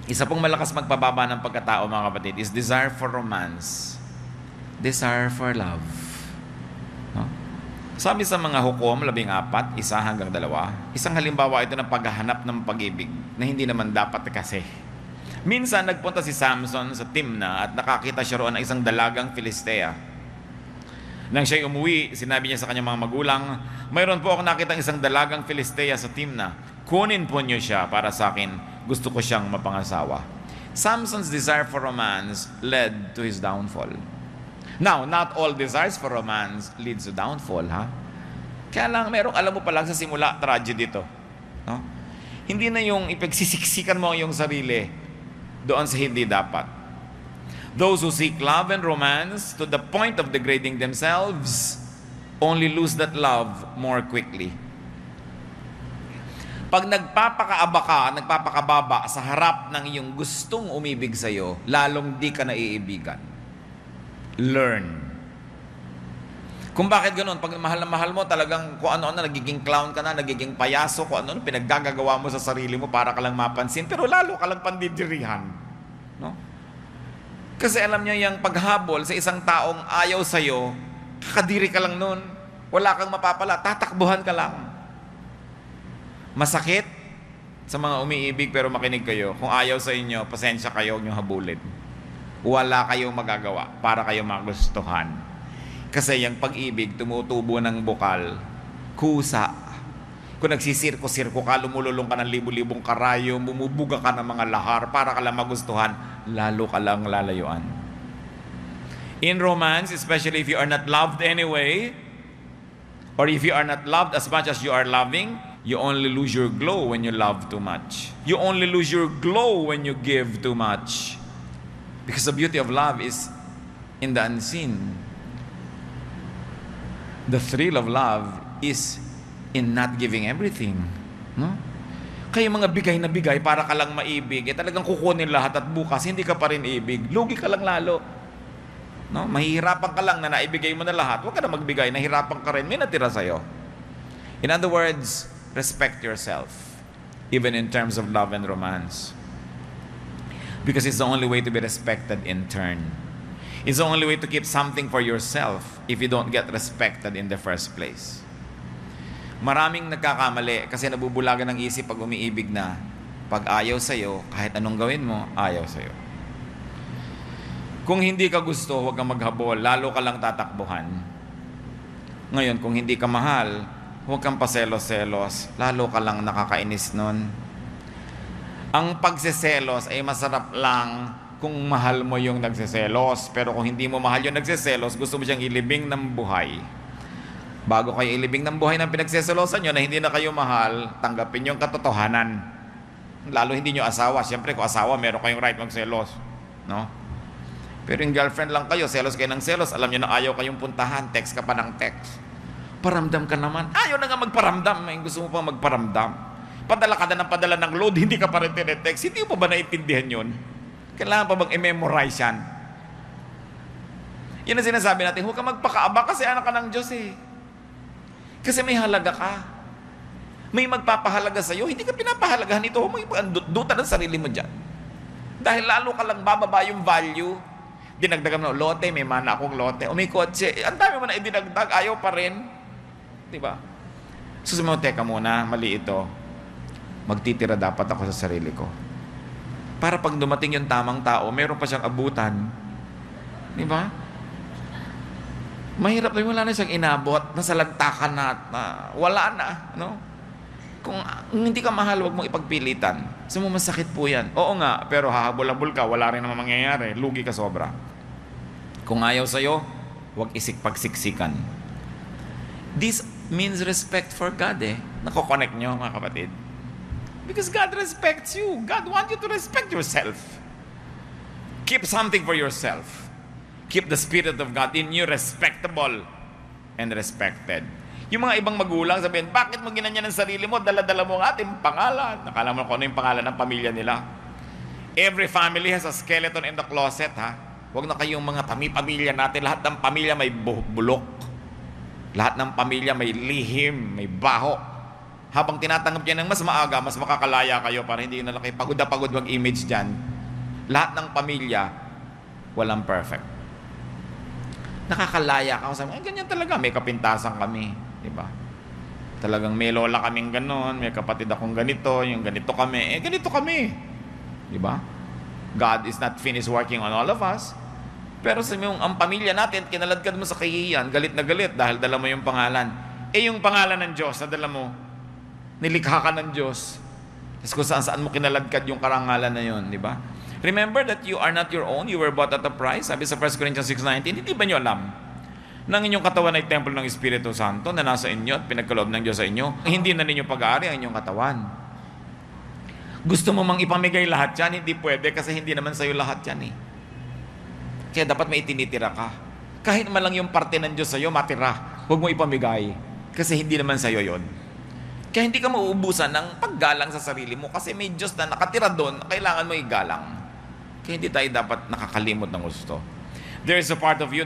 isa pong malakas magpababa ng pagkatao, mga kapatid, is desire for romance, desire for love. No? Sabi sa mga Hukom 14, 1-2, isang halimbawa ito ng paghahanap ng pag-ibig na hindi naman dapat kasi. Minsan nagpunta si Samson sa Timna at nakakita siya roon ng isang dalagang Filistea. Nang siya'y umuwi, sinabi niya sa kanyang mga magulang, mayroon po ako nakitang isang dalagang Filistea sa Timna. Kunin po niyo siya para sa akin. Gusto ko siyang mapangasawa. Samson's desire for romance led to his downfall. Now, not all desires for romance leads to downfall, ha? Kaya lang, alam mo pa lang sa simula, tragedy ito. No? Hindi na yung ipagsisiksikan mo ang iyong sarili doon sa hindi dapat. Those who seek love and romance to the point of degrading themselves only lose that love more quickly. Pag nagpapakababa sa harap ng iyong gustong umibig sa iyo, lalong di ka naiibigan. Learn. Kung bakit ganoon, pag mahal na mahal mo, talagang kung ano-ano, nagiging clown ka na, nagiging payaso, kung ano-ano, pinaggagawa mo sa sarili mo para ka lang mapansin, pero lalo ka lang pandidirihan. No? Kasi alam niya yung paghabol sa isang taong ayaw sa'yo, kakadiri ka lang nun, wala kang mapapala, tatakbuhan ka lang. Masakit sa mga umiibig, pero makinig kayo, kung ayaw sa inyo, pasensya kayo, huwag nyo habulin. Wala kayong magagawa para kayo magustuhan. Kasi yung pag-ibig, tumutubo ng bukal, kusa. Kung nagsisirko-sirko ka, lumululong ka ng libu-libong karayo, bumubuga ka ng mga lahar para ka lang magustuhan, lalo ka lang lalayuan. In romance, especially if you are not loved anyway, or if you are not loved as much as you are loving, you only lose your glow when you love too much. You only lose your glow when you give too much. Because the beauty of love is in the unseen. The thrill of love is in not giving everything. No? Kaya mga bigay na bigay para ka lang maibig, talagang kukunin lahat at bukas hindi ka pa rin ibig. Lugi ka lang lalo. No? Mahihirapan ka lang na naibigay mo na lahat. Huwag ka na magbigay, nahirapan ka rin, may natira sa'yo. In other words, respect yourself, even in terms of love and romance. Because it's the only way to be respected in turn. It's the only way to keep something for yourself if you don't get respected in the first place. Maraming nagkakamali kasi nabubulagan ng isip pag umiibig na pag ayaw sa'yo, kahit anong gawin mo, ayaw sa'yo. Kung hindi ka gusto, huwag kang maghabol, lalo ka lang tatakbuhan. Ngayon, kung hindi ka mahal, huwag kang paselos-selos, lalo ka lang nakakainis nun. Ang pagseselos ay masarap lang kung mahal mo yung nagseselos. Pero kung hindi mo mahal yung nagseselos, gusto mo siyang ilibing ng buhay. Bago kayo ilibing ng buhay ng pinagseselosan nyo na hindi na kayo mahal, tanggapin yung katotohanan. Lalo hindi nyo asawa. Siyempre, kung asawa, meron kayong right magselos. No? Pero yung girlfriend lang kayo, selos kayo ng selos, alam nyo na ayaw kayong puntahan, text ka pa ng text. Paramdam ka naman. Ayaw na nga magparamdam. May gusto mo pa magparamdam. Padala ka na ng padala ng load, hindi ka pa rin tinetext. Hindi mo pa ba naintindihan yun? Kailangan pa bang i-memorize yan? Yan ang sinasabi natin, huwag ka magpakaaba kasi anak ka ng Diyos eh. Kasi may halaga ka. May magpapahalaga sa'yo, hindi ka pinapahalagahan ito. Huwag mo duta ng sarili mo dyan. Dahil lalo ka lang bababa yung value. Dinagdagan mo, lote, may mana akong lote. O may kotse, ang dami mo na idinagdag, ayaw pa rin. Diba? So sabi mo, teka muna, mali ito. Magtitira dapat ako sa sarili ko. Para pag dumating yung tamang tao, meron pa siyang abutan. Di ba? Mahirap na wala na siyang inabot, nasalagtakan na, wala na. No? Kung hindi ka mahal, huwag mong ipagpilitan. Kasi mo masakit po yan. Oo nga, pero hahabol-habol ka, wala rin naman mangyayari. Lugi ka sobra. Kung ayaw sa'yo, huwag pagsiksikan. This means respect for God eh. Nako-connect nyo mga kapatid. Because God respects you. God wants you to respect yourself. Keep something for yourself. Keep the Spirit of God in you respectable and respected. Yung mga ibang magulang sabihin, bakit mo ginanyan ang sarili mo? Dala-dala mo ang ating pangalan. Nakala mo kung ano yung pangalan ng pamilya nila. Every family has a skeleton in the closet, ha? Huwag na kayong mga pamilya natin. Lahat ng pamilya may bulok. Lahat ng pamilya may lihim, may baho. Habang tinatanggap yan ng mas maaga, mas makakalaya kayo para hindi na lang kayo pagod na pagod mag-image dyan. Lahat ng pamilya, walang perfect. Nakakalaya ka. Sabi, ganyan talaga. May kapintasan kami. Diba? Talagang may lola kaming ganon, may kapatid akong ganito, yung ganito kami. Ganito kami. Diba? God is not finished working on all of us. Pero sa yung ang pamilya natin, kinaladkad mo sa kahihiyan, galit na galit dahil dala mo yung pangalan. Yung pangalan ng Diyos na dala mo, nilikha ka ng Diyos. Tapos kung saan mo kinaladkad yung karangalan na yun, di ba? Remember that you are not your own, you were bought at a price. Sabi sa 1 Corinthians 6:19, hindi ba nyo alam na ang inyong katawan ay templo ng Espiritu Santo na nasa inyo at pinagkaloob ng Diyos sa inyo? Hindi na ninyo pag-aari ang inyong katawan. Gusto mo mang ipamigay lahat yan, hindi pwede kasi hindi naman sa'yo lahat yan eh. Kaya dapat may itinitira ka. Kahit man lang yung parte ng Diyos sa'yo, matira. Huwag mo ipamigay. Kasi hindi naman sa'yo yon. Kaya hindi ka mauubusan ng paggalang sa sarili mo kasi may Diyos na nakatira doon, kailangan mo igalang. Kaya hindi tayo dapat nakakalimot ng gusto. There is a part of you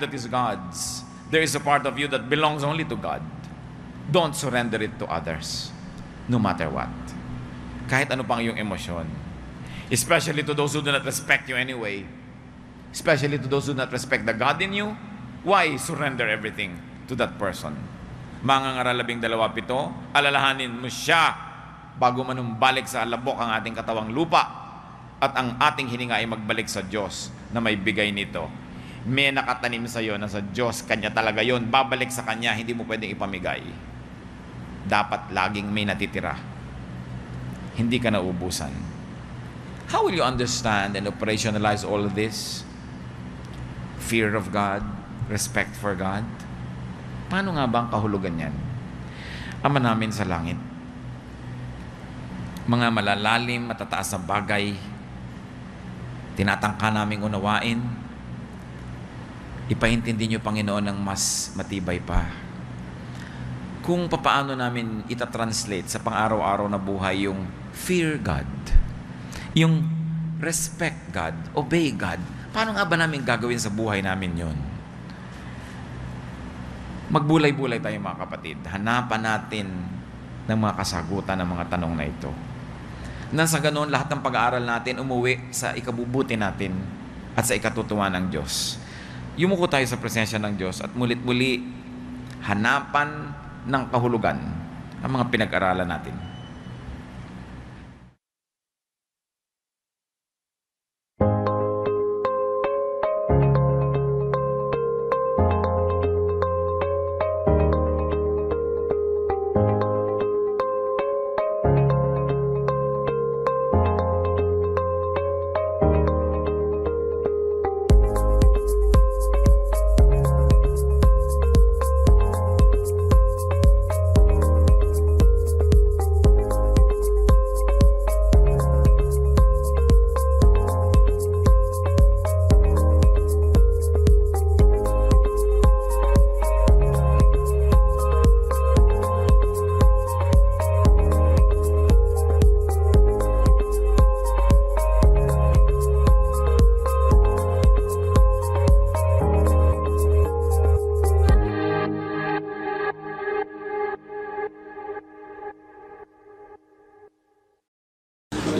that is God's. There is a part of you that belongs only to God. Don't surrender it to others, no matter what. Kahit ano pang iyong emosyon. Especially to those who do not respect you anyway. Especially to those who do not respect the God in you. Why surrender everything to that person? Mangangaral 12:7, alalahanin mo siya bago manumbalik sa alabok ang ating katawang lupa at ang ating hininga ay magbalik sa Diyos na may bigay nito. May nakatanim sa iyo na sa Diyos, Kanya talaga yon. Babalik sa Kanya, hindi mo pwedeng ipamigay. Dapat laging may natitira. Hindi ka naubusan. How will you understand and operationalize all of this? Fear of God, respect for God. Paano nga ba ang kahulugan yan? Ama namin sa langit, mga malalalim, matataas na bagay, tinatangka naming unawain, ipaintindi niyo, Panginoon, ng mas matibay pa. Kung papaano namin itatranslate sa pang-araw-araw na buhay yung fear God, yung respect God, obey God, paano nga ba namin gagawin sa buhay namin yon? Magbulay-bulay tayo, mga kapatid. Hanapan natin ng mga kasagutan ng mga tanong na ito. Nang sa ganoon, lahat ng pag-aaral natin umuwi sa ikabubuti natin at sa ikatutuwa ng Diyos. Yumuko tayo sa presensya ng Diyos at mulit-muli hanapan ng kahulugan ang mga pinag-aralan natin.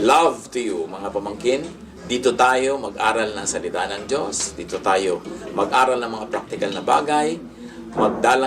Love to you, mga pamangkin. Dito tayo mag-aral ng salita ng Diyos. Dito tayo mag-aral ng mga practical na bagay. Magdala